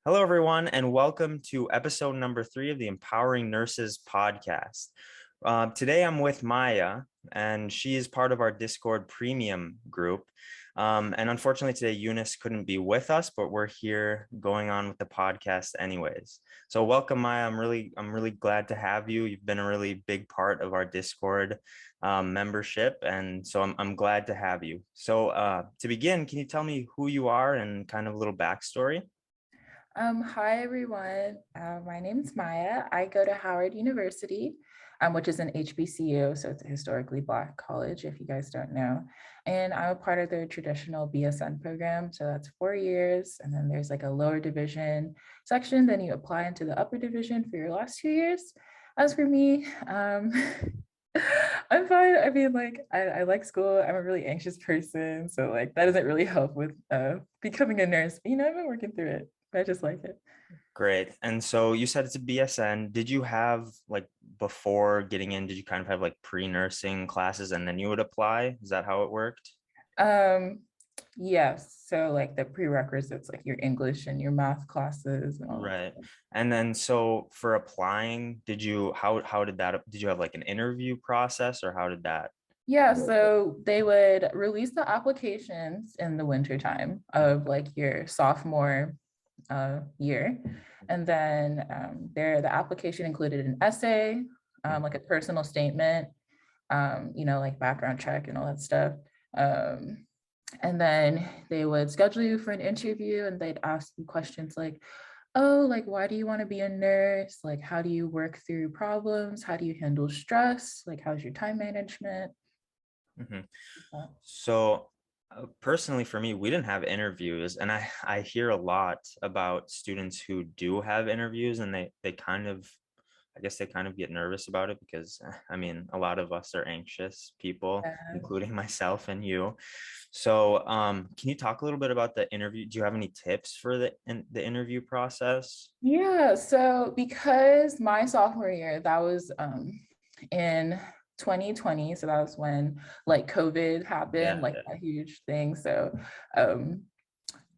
Hello, everyone, and welcome to episode number 3 of the Empowering Nurses podcast. Today, I'm with Maya, and she is part of our Discord premium group. And unfortunately, today Eunice couldn't be with us, but we're here going on with the podcast anyways. So, welcome, Maya. I'm really glad to have you. You've been a really big part of our Discord membership, and so I'm glad to have you. So, to begin, can you tell me who you are and kind of a little backstory? Hi everyone. My name is Maya. I go to Howard University, which is an HBCU, so it's a historically Black college, if you guys don't know. And I'm a part of their traditional BSN program, so that's 4 years. And then there's like a lower division section, then you apply into the upper division for your last 2 years. As for me, I'm fine. I mean, I like school. I'm a really anxious person, so like that doesn't really help with becoming a nurse. I've been working through it. I just like it. Great. And so you said it's a BSN. Did you have like before getting in, did you kind of have like pre-nursing classes and then you would apply? Is that how it worked? Um, yes. So like the prerequisites, like your English and your math classes and all that Right. stuff. And then so for applying, how did that did you have like an interview process or how did that Yeah, work? so they would release the applications in the winter time of like your sophomore year. And then the application included an essay, like a personal statement, like background check and all that stuff. Um, and then they would schedule you for an interview and they'd ask you questions like, oh, like, why do you want to be a nurse? Like, how do you work through problems? How do you handle stress? Like, how's your time management? Mhm. Uh, So personally for me, we didn't have interviews and I hear a lot about students who do have interviews and they kind of I guess they kind of get nervous about it because I mean a lot of us are anxious people, yeah. including myself and you. So can you talk a little bit about the interview? Do you have any tips for the interview process? Yeah, so because my sophomore year, that was in 2020, so that was when like COVID happened, Yeah, like yeah. a huge thing. So um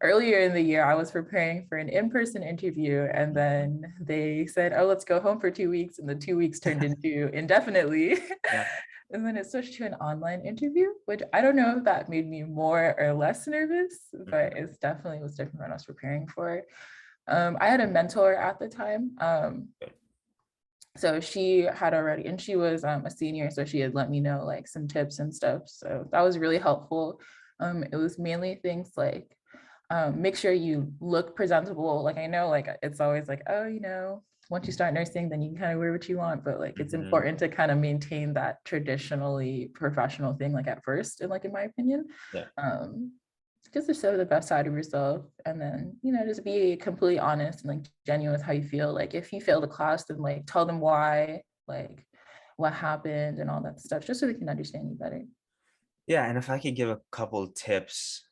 earlier in the year, I was preparing for an in-person interview, and then they said, "Oh, let's go home for 2 weeks," and the 2 weeks turned into indefinitely. Yeah. And then it switched to an online interview, which I don't know if that made me more or less nervous, but Mhm. it's definitely was different when I was preparing for it. I had a mentor at the time. So she had already, and she was a senior, so she had let me know like some tips and stuff. So that was really helpful. It was mainly things like make sure you look presentable. Like I know, like it's always like, oh, once you start nursing, then you can kind of wear what you want, but like it's Mhm. important to kind of maintain that traditionally professional thing, like at first, and like in my opinion. Yeah. Um, just to show the best side of yourself and then just be completely honest and like genuine with how you feel. Like if you fail the class, then like tell them why, like what happened and all that stuff, just so they can understand you better. Yeah, and if I could give a couple tips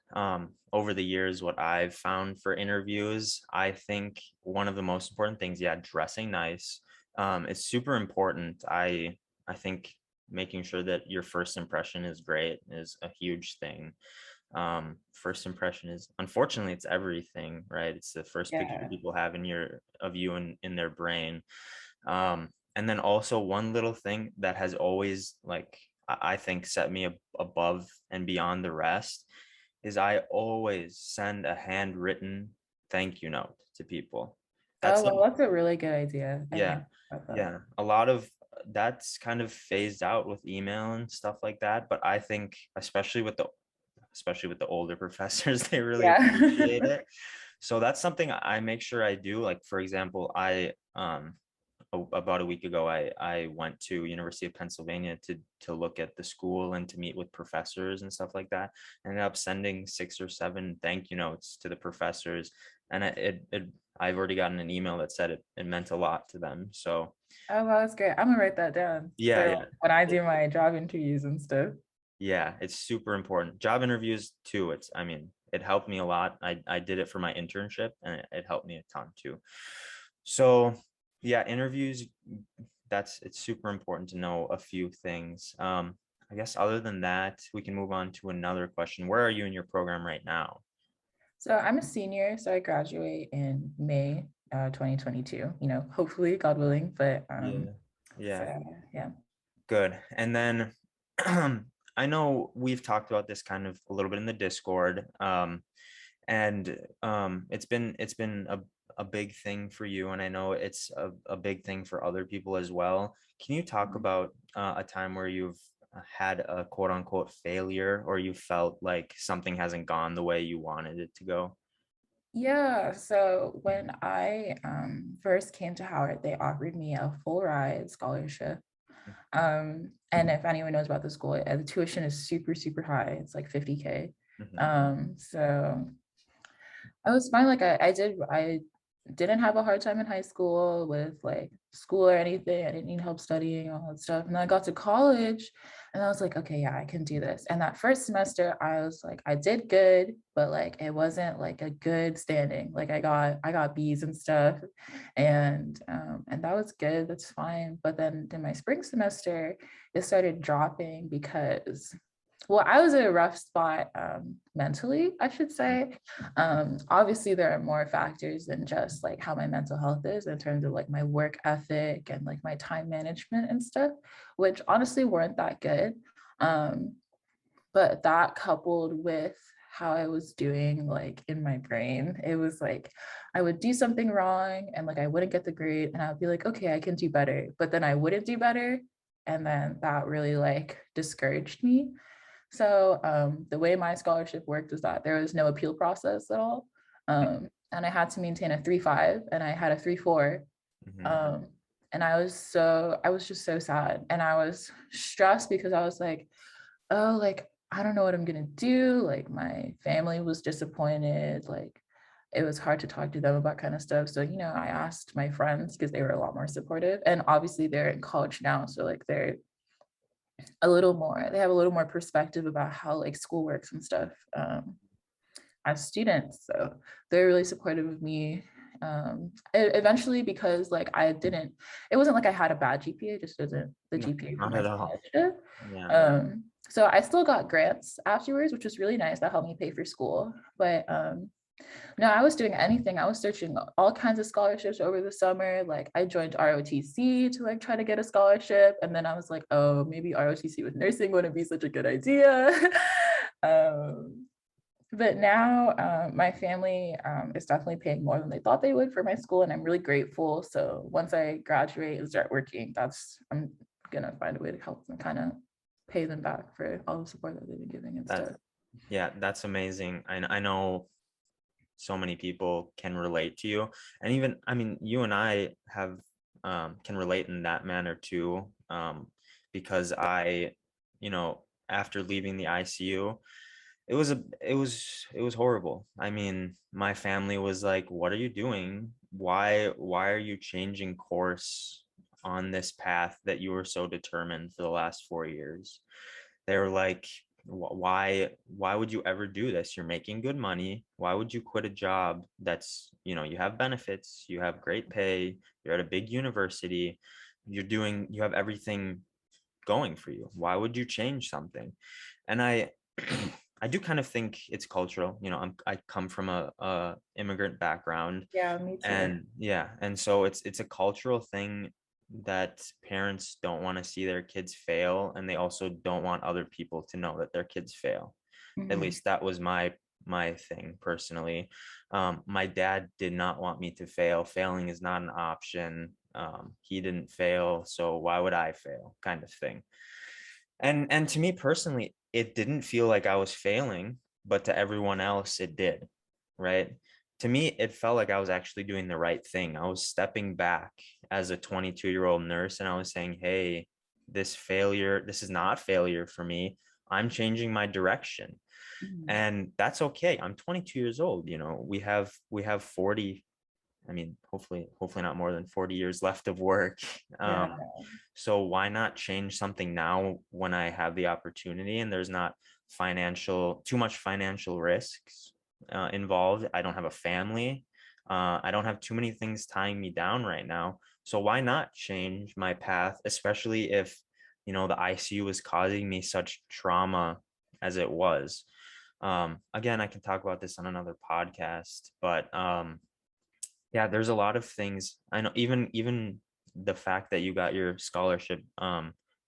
over the years, what I've found for interviews, I think one of the most important things, yeah, dressing nice. It's super important. I think making sure that your first impression is great is a huge thing. First impression is unfortunately it's everything, right? It's the first picture Yeah. people have of you in their brain. And then also one little thing that has always like I think set me above and beyond the rest is I always send a handwritten thank you note to people. Oh, That's well, that's a really good idea. I yeah, didn't think about that. yeah. A lot of that's kind of phased out with email and stuff like that. But I think especially with the older professors, they really appreciate Yeah. it. So that's something I make sure I do. Like for example, about a week ago, I went to University of Pennsylvania to look at the school and to meet with professors and stuff like that. I ended up sending 6 or 7 thank you notes to the professors, and I've already gotten an email that said it meant a lot to them. So Oh, well, that's great. I'm gonna write that down yeah, for yeah. when I It, do my job interviews and stuff. yeah, it's super important. Job interviews too. I mean, it helped me a lot. I did it for my internship and it helped me a ton too. So yeah, interviews, it's super important to know a few things. I guess other than that, we can move on to another question. Where are you in your program right now? So I'm a senior, so I graduate in May 2022, hopefully, God willing, but Yeah. so Yeah. yeah. Good. And then I know we've talked about this kind of a little bit in the Discord. And it's been a big thing for you, and I know it's a big thing for other people as well. Can you talk about a time where you've had a quote unquote failure, or you felt like something hasn't gone the way you wanted it to go? Yeah, so when I first came to Howard, they offered me a full ride scholarship. And if anyone knows about the school, the tuition is super, super high. It's like 50K. Mhm. So I was fine. Like I didn't have a hard time in high school with like school or anything. I didn't need help studying, all that stuff. And then I got to college and I was like, okay, yeah, I can do this. And that first semester, I was like, I did good, but like it wasn't like a good standing. Like I got B's and stuff. And that was good. That's fine. But then in my spring semester, it started dropping because well, I was in a rough spot mentally, I should say. Obviously, there are more factors than just like how my mental health is in terms of like my work ethic and like my time management and stuff, which honestly weren't that good. Um, but that coupled with how I was doing like in my brain, it was like I would do something wrong and like I wouldn't get the grade and I'd be like, okay, I can do better. But then I wouldn't do better. And then that really like discouraged me. So the way my scholarship worked was that there was no appeal process at all. And I had to maintain a 3.5 and I had a 3.4. Mhm. Um, and I was just so sad. And I was stressed because I was like, oh, like, I don't know what I'm gonna do. Like my family was disappointed. Like it was hard to talk to them about kind of stuff. So, I asked my friends because they were a lot more supportive. And obviously they're in college now. So like they have a little more perspective about how like school works and stuff as students. So they're really supportive of me. Eventually, because like it wasn't like I had a bad GPA, just wasn't the No, GPA for not my at all. scholarship. Yeah. So I still got grants afterwards, which was really nice. That helped me pay for school. But no, I was doing anything. I was searching all kinds of scholarships over the summer. Like I joined ROTC to like try to get a scholarship. And then I was like, oh, maybe ROTC with nursing wouldn't be such a good idea. um, but now my family is definitely paying more than they thought they would for my school. And I'm really grateful. So once I graduate and start working, I'm gonna find a way to help them kind of pay them back for all the support that they've been giving and That stuff. yeah, that's amazing. I know so many people can relate to you, and even I mean you and I have can relate in that manner too, because you know after leaving the ICU, it was horrible. I mean, my family was like, what are you doing? Why are you changing course on this path that you were so determined for the last 4 years? They were like, why would you ever do this? You're making good money. Why would you quit a job that's, you have benefits, you have great pay, you're at a big university, you have everything going for you. Why would you change something? And I do kind of think it's cultural. I come from a immigrant background, Yeah, me too. and yeah, and so it's a cultural thing that parents don't want to see their kids fail, and they also don't want other people to know that their kids fail. At Mhm. least that was my thing personally. My dad did not want me to fail. Failing is not an option. He didn't fail, so why would I fail, kind of thing. And to me personally, it didn't feel like I was failing, but to everyone else it did, right? To me, it felt like I was actually doing the right thing. I was stepping back as a 22-year-old nurse, and I was saying, hey, this is not failure for me. I'm changing my direction. Mhm. And that's okay. I'm 22 years old. We have 40, I mean, hopefully not more than 40 years left of work. Yeah. So why not change something now when I have the opportunity and there's not too much financial risks involved? I don't have a family. I don't have too many things tying me down right now. So why not change my path, especially if, the ICU was causing me such trauma as it was. Again, I can talk about this on another podcast, but yeah, there's a lot of things. I know even the fact that you got your scholarship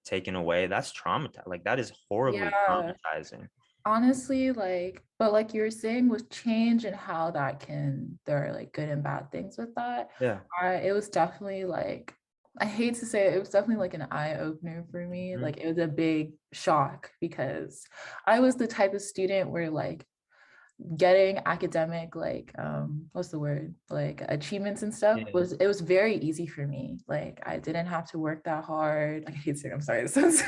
taken away, that's traumatizing. Like that is horribly Yeah, traumatizing. honestly, like, but like you were saying with change and how that can, there are like good and bad things with that. Yeah. It was definitely like, I hate to say it, it was definitely like an eye opener for me. Mhm. Like it was a big shock because I was the type of student where like getting academic like what's the word, like achievements and stuff, Yeah. was it was very easy for me. Like I didn't have to work that hard. Like, I hate saying, I'm sorry, this sounds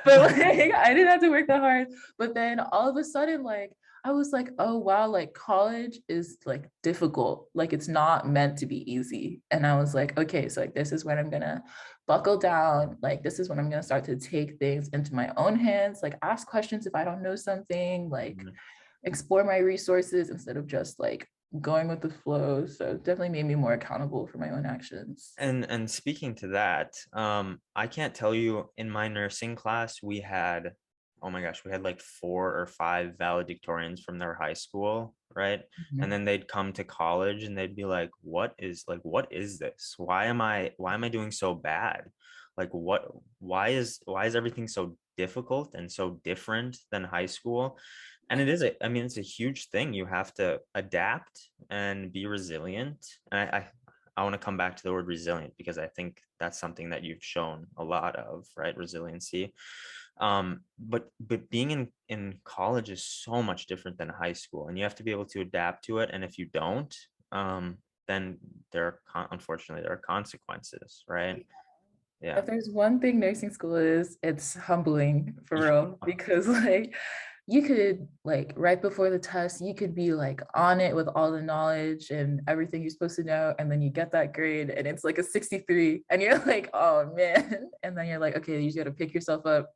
but like I didn't have to work that hard. But then all of a sudden, like I was like, oh wow, like college is like difficult, like it's not meant to be easy. And I was like, okay, so like this is when I'm gonna buckle down, like this is when I'm gonna start to take things into my own hands, like ask questions if I don't know something, like Mhm. explore my resources instead of just like going with the flow. So it definitely made me more accountable for my own actions. And speaking to that, I can't tell you, in my nursing class, we had, oh my gosh, we had like 4 or 5 valedictorians from their high school, right? And Mhm. then they'd come to college and they'd be what is this? Why am I doing so bad? Like why is everything so difficult and so different than high school? And I mean, it's a huge thing. You have to adapt and be resilient. And I want to come back to the word resilient because I think that's something that you've shown a lot of, right? Resiliency. But being in college is so much different than high school, and you have to be able to adapt to it. And if you don't, then unfortunately there are consequences, right? Yeah. If there's one thing nursing school is, it's humbling for real. Because like you could like right before the test, you could be like on it with all the knowledge and everything you're supposed to know. And then you get that grade and it's like a 63. And you're like, oh man. And then you're like, okay, you just gotta pick yourself up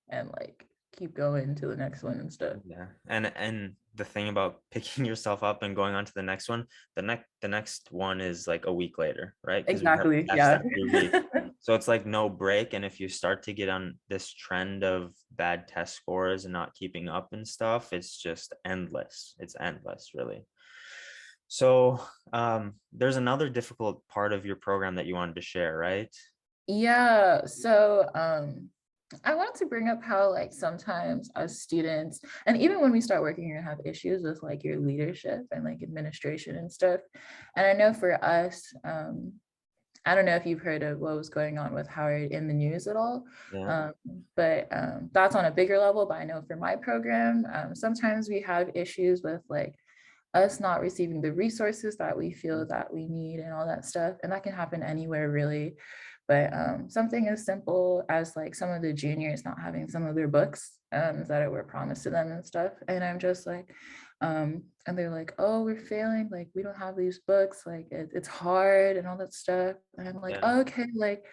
and like keep going to the next one and stuff. Yeah. And the thing about picking yourself up and going on to the next one, the next one is like a week later, right? Because we have Exactly. tests Yeah. every week. So it's like no break. And if you start to get on this trend of bad test scores and not keeping up and stuff, it's just endless. It's endless, really. So there's another difficult part of your program that you wanted to share, right? Yeah. So I wanted to bring up how like sometimes as students, and even when we start working, you're gonna have issues with like your leadership and like administration and stuff. And I know for us, I don't know if you've heard of what was going on with Howard in the news at all, Yeah. um, but that's on a bigger level. But I know for my program, sometimes we have issues with like us not receiving the resources that we feel that we need and all that stuff. And that can happen anywhere really. But something as simple as like some of the juniors not having some of their books that were promised to them and stuff. And I'm just like, and they're like, oh, we're failing. Like, we don't have these books. Like, it's hard and all that stuff. And I'm like, Yeah. oh, okay, like,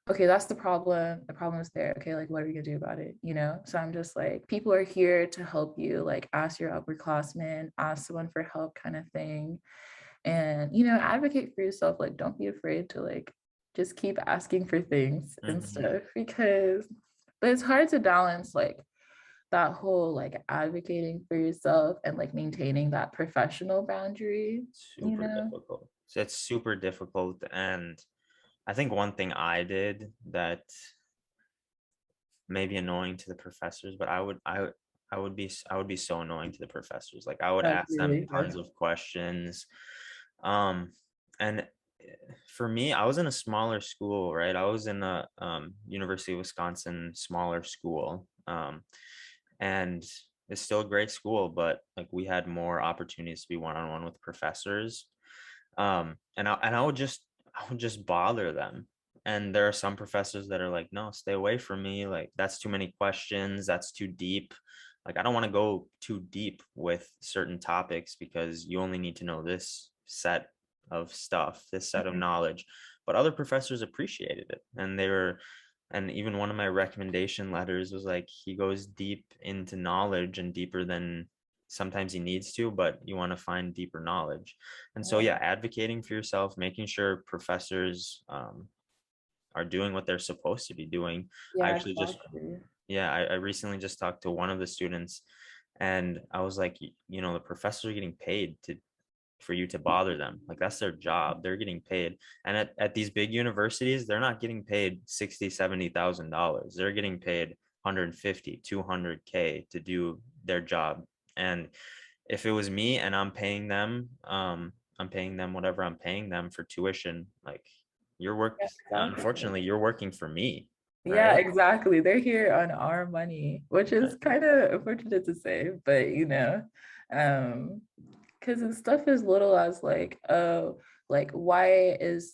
okay, that's the problem. The problem is there. Okay, like, what are we gonna do about it? You know? So I'm just like, people are here to help you. Like, ask your upperclassmen, ask someone for help, kind of thing. And advocate for yourself. Like, don't be afraid to like just keep asking for things and Mhm. stuff because, but it's hard to balance like that whole like advocating for yourself and like maintaining that professional boundary, you Super know? difficult. So it's super difficult. And I think one thing I did that may be annoying to the professors, but I would be so annoying to the professors. Like I would That's ask them really good. tons of questions. Um, and for me, I was in a smaller school, right? I was in a University of Wisconsin smaller school. And it's still a great school, but like we had more opportunities to be one-on-one with professors. And I would just bother them. And there are some professors that are like, no, stay away from me, like that's too many questions, that's too deep. Like I don't want to go too deep with certain topics because you only need to know this set of stuff, this set of Mhm. knowledge. But other professors appreciated it, and even one of my recommendation letters was like, he goes deep into knowledge and deeper than sometimes he needs to, but you want to find deeper knowledge. And so, Yeah, yeah, advocating for yourself, making sure professors are doing what they're supposed to be doing. I yeah, actually just, exactly. yeah, I recently just talked to one of the students, And I was like, you know, the professors are getting paid for you to bother them. Like that's their job. They're getting paid. And at these big universities, they're not getting paid 60, $70,000. They're getting paid 150, 200K to do their job. And if it was me and I'm paying them whatever I'm paying them for tuition, like Exactly. unfortunately, you're working for me, Yeah, right? exactly. They're here on our money, which is kind of unfortunate to say, but um, because it's stuff as little as like, oh, like why is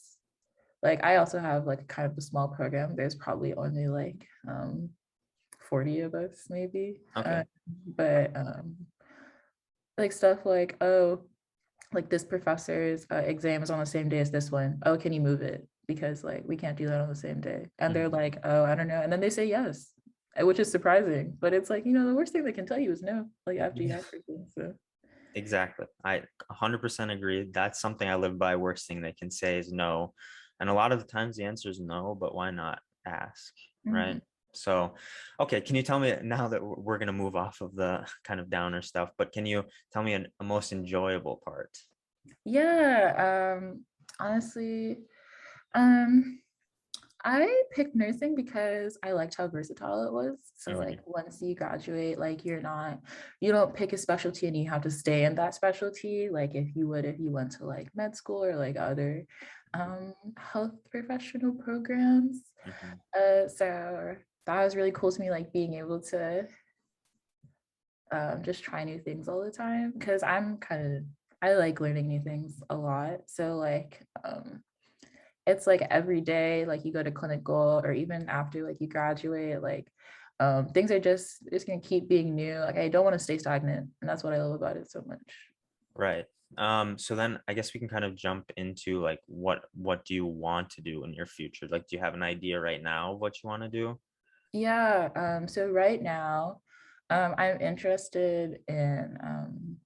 like I also have like kind of a small program. There's probably only like 40 of us maybe. Okay. But like stuff like, oh, like this professor's exam is on the same day as this one. Oh, can you move it? Because like we can't do that on the same day. And they're Mhm. like, oh, I don't know. And then they say yes, which is surprising. But it's like, the worst thing they can tell you is no, like after you ask for things. So Exactly. I 100% agree. That's something I live by. Worst thing they can say is no. And a lot of the times the answer is no, but why not ask, right? mhm. So, okay, can you tell me now that we're going to move off of the kind of downer stuff, but can you tell me a most enjoyable part? Yeah, honestly, um, I picked nursing because I liked how versatile it was. So like Mhm. once you graduate, like you don't pick a specialty and you have to stay in that specialty. Like if you would, if you went to like med school or like other health professional programs. Mhm. So that was really cool to me, like being able to just try new things all the time because I like learning new things a lot. So like it's like every day, like you go to clinical or even after like you graduate, like things are just gonna keep being new. Like I don't want to stay stagnant, and that's what I love about it so much. Right. So then I guess we can kind of jump into like what do you want to do in your future? Like, do you have an idea right now of what you want to do? Yeah. So right now, I'm interested in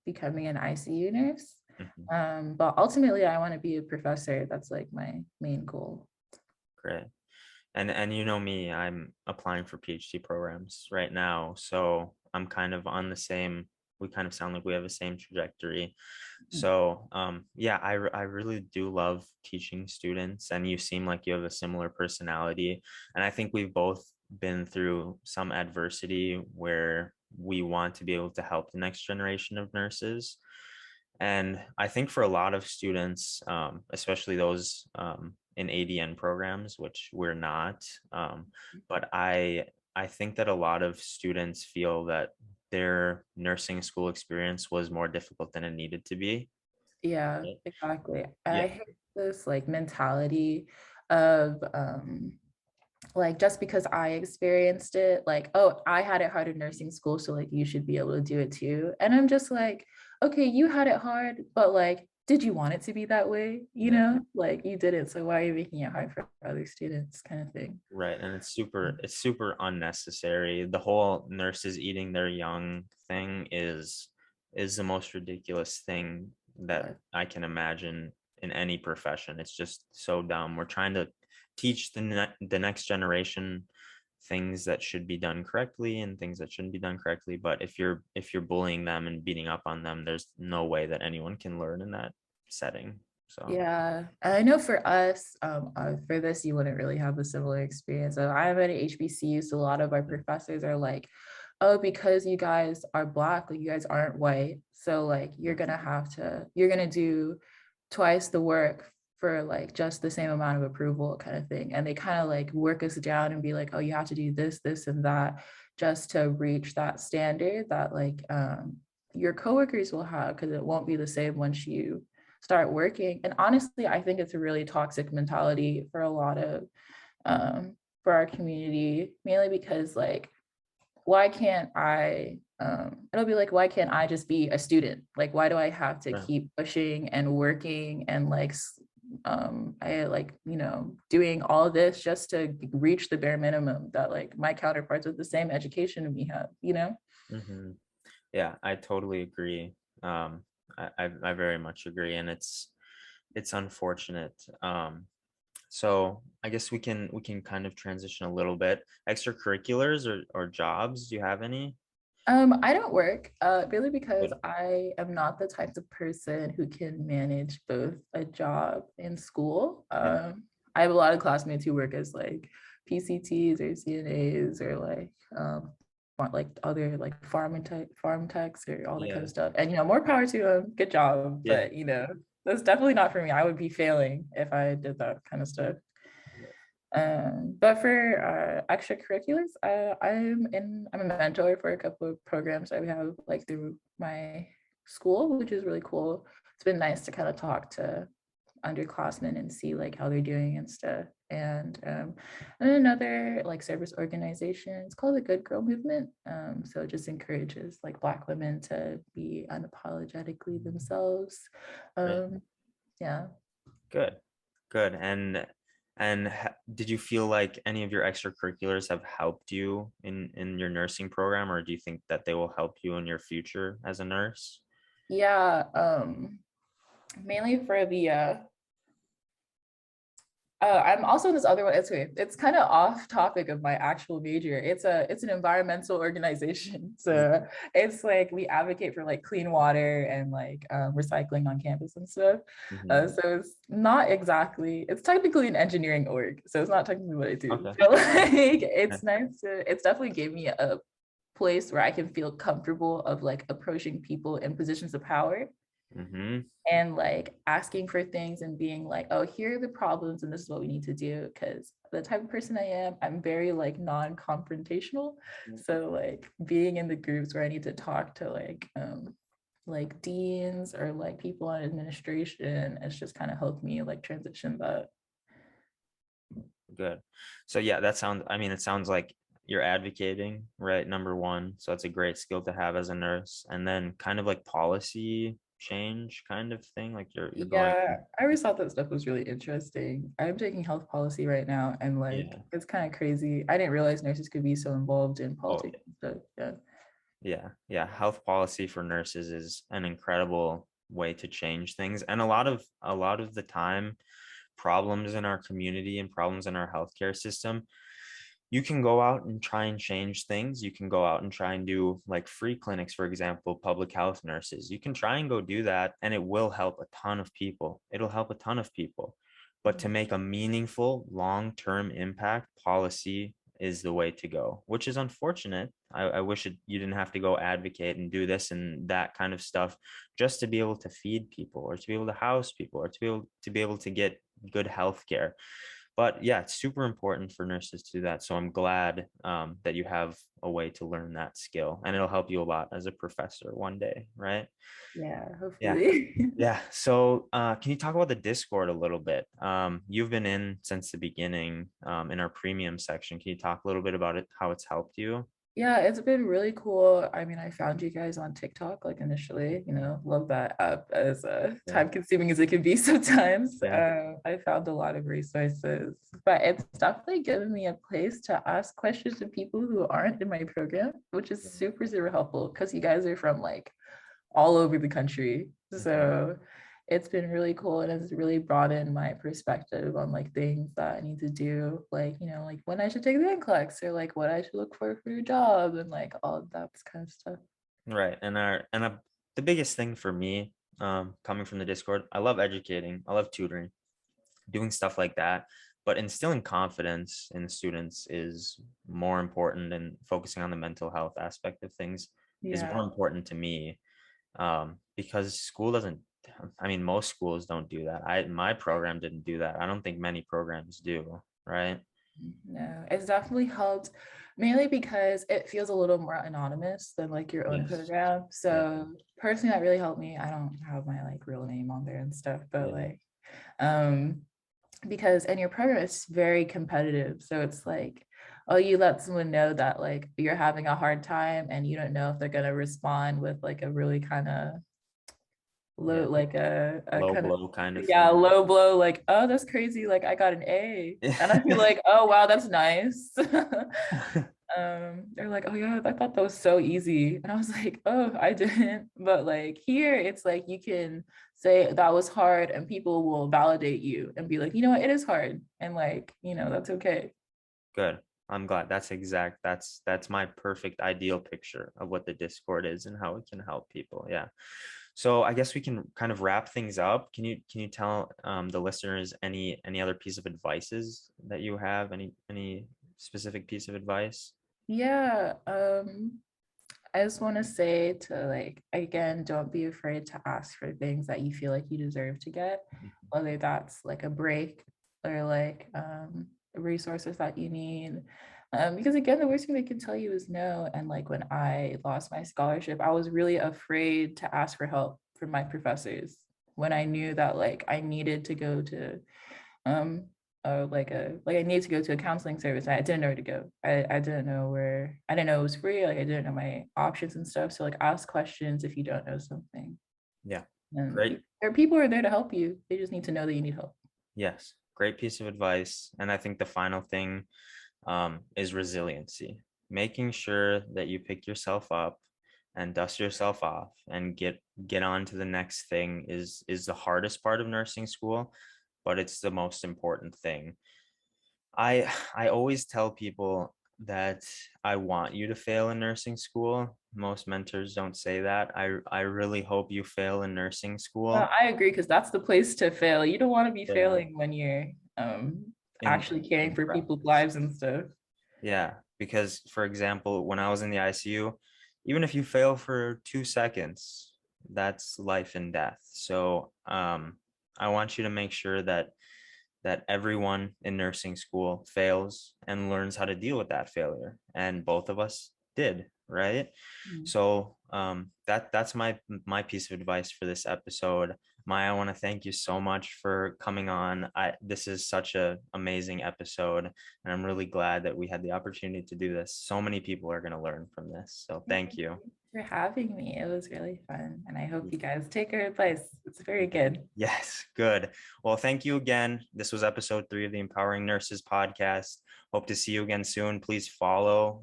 becoming an ICU nurse. Mhm. But ultimately, I want to be a professor. That's like my main goal. Great. And you know me, I'm applying for PhD programs right now, so I'm kind of on the same. We kind of sound like we have the same trajectory. So yeah, I really do love teaching students, and you seem like you have a similar personality. And I think we've both been through some adversity where we want to be able to help the next generation of nurses. And I think for a lot of students, especially those in ADN programs, which we're not, but I think that a lot of students feel that their nursing school experience was more difficult than it needed to be. Yeah, Right? exactly. Yeah. I hate this like mentality of like just because I experienced it, like, oh, I had it hard in nursing school, so like you should be able to do it too. And I'm just like, okay, you had it hard, but like, did you want it to be that way? Yeah. Like you didn't, so why are you making it hard for other students, kind of thing. Right. And it's super unnecessary. The whole nurses eating their young thing is the most ridiculous thing that Yeah. I can imagine in any profession. It's just so dumb. We're trying to teach the next generation things that should be done correctly and things that shouldn't be done correctly. But if you're bullying them and beating up on them, there's no way that anyone can learn in that setting. So, Yeah, I know for us, for this, you wouldn't really have a similar experience. So I'm at an HBCU, so a lot of our professors are like, "Oh, because you guys are Black, like you guys aren't white, so like you're gonna do twice the work for like just the same amount of approval, kind of thing." And they kind of like work us down and be like, "Oh, you have to do this, this, and that just to reach that standard that like your coworkers will have, because it won't be the same once you." Start working. And honestly, I think it's a really toxic mentality for a lot of for our community, mainly because like, why can't I it'll be like, why can't I just be a student? Like, why do I have to yeah. keep pushing and working and like I like, doing all this just to reach the bare minimum that like my counterparts with the same education we have? Hmm. Yeah, I totally agree. I very much agree, and it's unfortunate. So I guess we can kind of transition a little bit. Extracurriculars or jobs, do you have any? I don't work, really because I am not the type of person who can manage both a job and school. I have a lot of classmates who work as like PCTs or CNAs or like other like farm techs or all that kind Yeah. of stuff. And more power to them. Good job, Yeah. but that's definitely not for me. I would be failing if I did that kind of stuff. But for extracurriculars, I'm a mentor for a couple of programs that we have like through my school, which is really cool. It's been nice to kind of talk to underclassmen and see like how they're doing and stuff. And another like service organization, it's called the Good Girl Movement. So it just encourages like Black women to be unapologetically themselves. Right. Yeah. Good. Good. And did you feel like any of your extracurriculars have helped you in your nursing program, or do you think that they will help you in your future as a nurse? Yeah. Mainly for the I'm also in this other one. It's kind of off topic of my actual major. It's an environmental organization. So it's like we advocate for like clean water and like recycling on campus and stuff. Mhm. So it's technically an engineering org. So it's not technically what I do. Okay. But like it's nice it's definitely gave me a place where I can feel comfortable of like approaching people in positions of power Mm-hmm. and like asking for things and being like, oh, here are the problems and this is what we need to do. Because the type of person I am, I'm very like non-confrontational. So like being in the groups where I need to talk to like deans or like people on administration, it's just kind of helped me like transition that. Good. So yeah, it sounds like you're advocating, right? Number one. So it's a great skill to have as a nurse. And then kind of like policy change kind of thing. Like you're going. Yeah, I always thought that stuff was really interesting. I'm taking health policy right now, and like Yeah. it's kind of crazy. I didn't realize nurses could be so involved in Oh, politics and stuff. Yeah. yeah. Yeah. Health policy for nurses is an incredible way to change things. And a lot of the time, problems in our community and problems in our healthcare system, you can go out and try and change things. You can go out and try and do like free clinics, for example, public health nurses. You can try and go do that, and it will help a ton of people. It'll help a ton of people. But to make a meaningful long-term impact, policy is the way to go, which is unfortunate. I wish you didn't have to go advocate and do this and that kind of stuff just to be able to feed people or to be able to house people or to be able to get good health care. But yeah, it's super important for nurses to do that. So I'm glad that you have a way to learn that skill, and it'll help you a lot as a professor one day, right? Yeah, Yeah. hopefully. Yeah. So can you talk about the Discord a little bit? You've been in since the beginning in our premium section. Can you talk a little bit about it, how it's helped you? Yeah, it's been really cool. I mean, I found you guys on TikTok, like initially, love that app as Yeah. time consuming as it can be sometimes. Yeah. I found a lot of resources, but it's definitely given me a place to ask questions to people who aren't in my program, which is super, super helpful because you guys are from like all over the country. Mhm. So it's been really cool and it's really broadened my perspective on like things that I need to do, like, like when I should take the NCLEX or like what I should look for a job and like all of that kind of stuff. Right. The biggest thing for me, coming from the Discord, I love educating. I love tutoring, doing stuff like that. But instilling confidence in the students is more important, and focusing on the mental health aspect of things is more Yeah. important to me, because school doesn't, I mean, most schools don't do that. My program didn't do that. I don't think many programs do, right? No, it's definitely helped mainly because it feels a little more anonymous than like your own Yes. program. Yeah. So personally, that really helped me. I don't have my like real name on there and stuff, but Yeah. like, um, because in your program it's very competitive. So it's like, oh, you let someone know that like you're having a hard time and you don't know if they're gonna respond with like a really kind of Yeah. low, like a Low kind of blow kind of yeah, thing. low blow, like, oh, that's crazy. Like I got an A. And I feel like, oh wow, that's nice. They're like, oh yeah, I thought that was so easy. And I was like, oh, I didn't. But like here, it's like you can say that was hard and people will validate you and be like, you know what, it is hard. And like, that's okay. Good. I'm glad. That's my perfect ideal picture of what the Discord is and how it can help people. Yeah. So I guess we can kind of wrap things up. Can you tell the listeners any other piece of advices that you have? Any specific piece of advice? Yeah, I just want to say to like, again, don't be afraid to ask for things that you feel like you deserve to get, whether that's like a break or like resources that you need. Because again, the worst thing they can tell you is no. And like when I lost my scholarship, I was really afraid to ask for help from my professors when I knew that like I needed to go to um like I need to go to a counseling service. I didn't know where to go. I didn't know where, I didn't know it was free. Like I didn't know my options and stuff. So like ask questions if you don't know something. Yeah. And Great. there are people who are there to help you. They just need to know that you need help. Yes. Great piece of advice. And I think the final thing is resiliency, making sure that you pick yourself up and dust yourself off and get on to the next thing is the hardest part of nursing school, but it's the most important thing. I always tell people that I want you to fail in nursing school. Most mentors don't say that. I really hope you fail in nursing school. I agree because that's the place to fail. You don't want to be Yeah. failing when you're In actually caring in for people's practice. lives and stuff. Yeah, because for example, when I was in the ICU, even if you fail for 2 seconds, that's life and death. So I want you to make sure that everyone in nursing school fails and learns how to deal with that failure. And both of us did, right? Mm. So that's my piece of advice for this episode. Maya, I want to thank you so much for coming on. This is such a amazing episode, and I'm really glad that we had the opportunity to do this. So many people are going to learn from this. So thank you. Thanks for having me. It was really fun. And I hope you guys take our advice. It's very good. Yes, good. Well, thank you again. This was episode 3 of the Empowering Nurses podcast. Hope to see you again soon. Please follow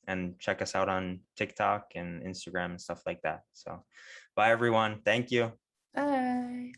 and check us out on TikTok and Instagram and stuff like that. So, bye, everyone. Thank you. Bye.